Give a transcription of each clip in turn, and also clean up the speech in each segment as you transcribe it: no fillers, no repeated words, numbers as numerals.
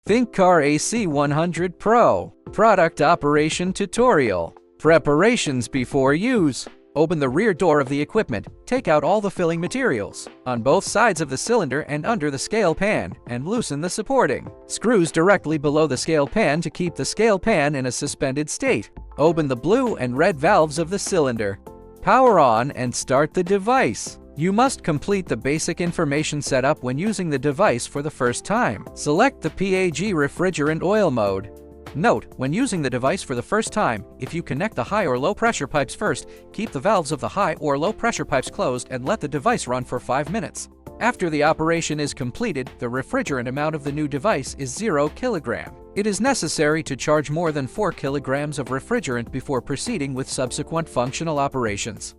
ThinkCar AC100 Pro. Product Operation Tutorial. Preparations before use. Open the rear door of the equipment, take out all the filling materials on both sides of the cylinder and under the scale pan, and loosen the supporting screws directly below the scale pan to keep the scale pan in a suspended state. Open the blue and red valves of the cylinder. Power on and start the device. You must complete the basic information setup when using the device for the first time. Select the PAG refrigerant oil mode. Note, when using the device for the first time, if you connect the high or low pressure pipes first, keep the valves of the high or low pressure pipes closed and let the device run for 5 minutes. After the operation is completed, the refrigerant amount of the new device is 0 kg. It is necessary to charge more than 4 kg of refrigerant before proceeding with subsequent functional operations.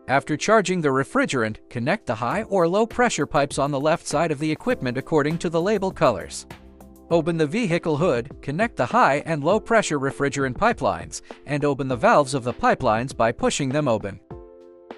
After charging the refrigerant, connect the high or low pressure pipes on the left side of the equipment according to the label colors. Open the vehicle hood, connect the high and low pressure refrigerant pipelines, and open the valves of the pipelines by pushing them open.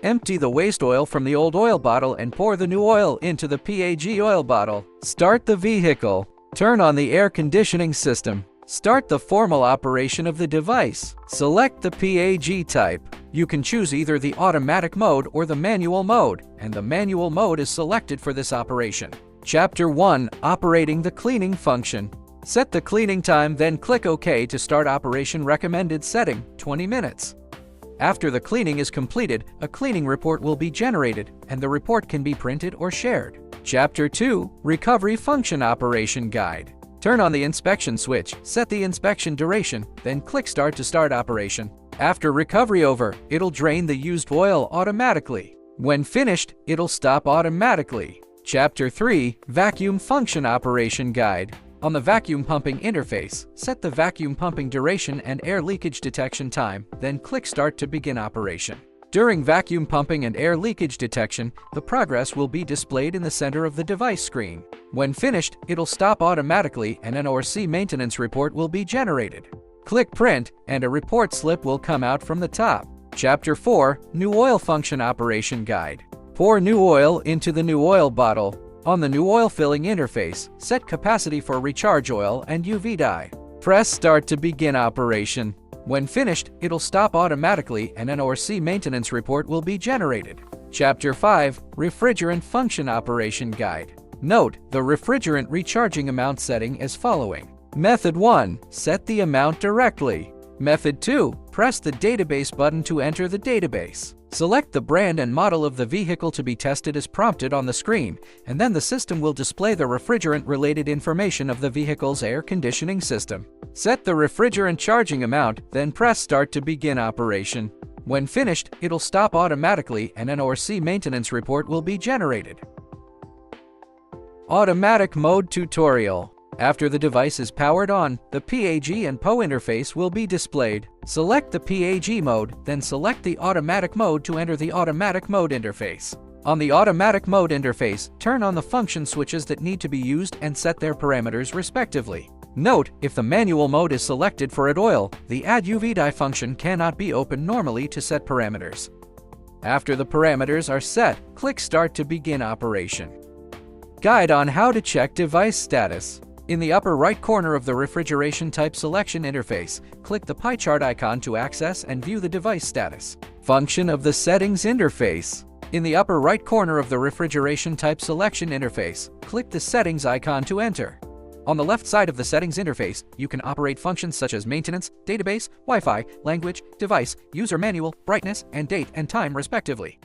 Empty the waste oil from the old oil bottle and pour the new oil into the PAG oil bottle. Start the vehicle. Turn on the air conditioning system. Start the formal operation of the device. Select the PAG type. You can choose either the automatic mode or the manual mode, and the manual mode is selected for this operation. Chapter 1. Operating the cleaning function. Set the cleaning time, then click OK to start operation. Recommended setting, 20 minutes. After the cleaning is completed, a cleaning report will be generated, and the report can be printed or shared. Chapter 2. Recovery function operation guide. Turn on the inspection switch, set the inspection duration, then click Start to start operation. After recovery over, it'll drain the used oil automatically. When finished, it'll stop automatically. Chapter 3. Vacuum function operation guide. On the vacuum pumping interface, set the vacuum pumping duration and air leakage detection time, then click Start to begin operation. During vacuum pumping and air leakage detection, the progress will be displayed in the center of the device screen. When finished, it'll stop automatically and an ORC maintenance report will be generated. Click Print, and a report slip will come out from the top. Chapter 4. New oil function operation guide. Pour new oil into the new oil bottle. On the new oil filling interface, set capacity for recharge oil and UV dye. Press Start to begin operation. When finished, it'll stop automatically and an ORC maintenance report will be generated. Chapter 5. Refrigerant function operation guide. Note, the refrigerant recharging amount setting is following. Method 1. Set the amount directly. Method 2. Press the database button to enter the database. Select the brand and model of the vehicle to be tested as prompted on the screen, and then the system will display the refrigerant-related information of the vehicle's air conditioning system. Set the refrigerant charging amount, then press Start to begin operation. When finished, it'll stop automatically and an ORC maintenance report will be generated. Automatic mode tutorial. After the device is powered on, the PAG and PO interface will be displayed. Select the PAG mode, then select the automatic mode to enter the automatic mode interface. On the automatic mode interface, turn on the function switches that need to be used and set their parameters respectively. Note, if the manual mode is selected for oil, the Add UV dye function cannot be opened normally to set parameters. After the parameters are set, click Start to begin operation. Guide on how to check device status. In the upper right corner of the refrigeration type selection interface, click the pie chart icon to access and view the device status. Function of the settings interface. In the upper right corner of the refrigeration type selection interface, click the settings icon to enter. On the left side of the settings interface, you can operate functions such as maintenance, database, Wi-Fi, language, device, user manual, brightness, and date and time respectively.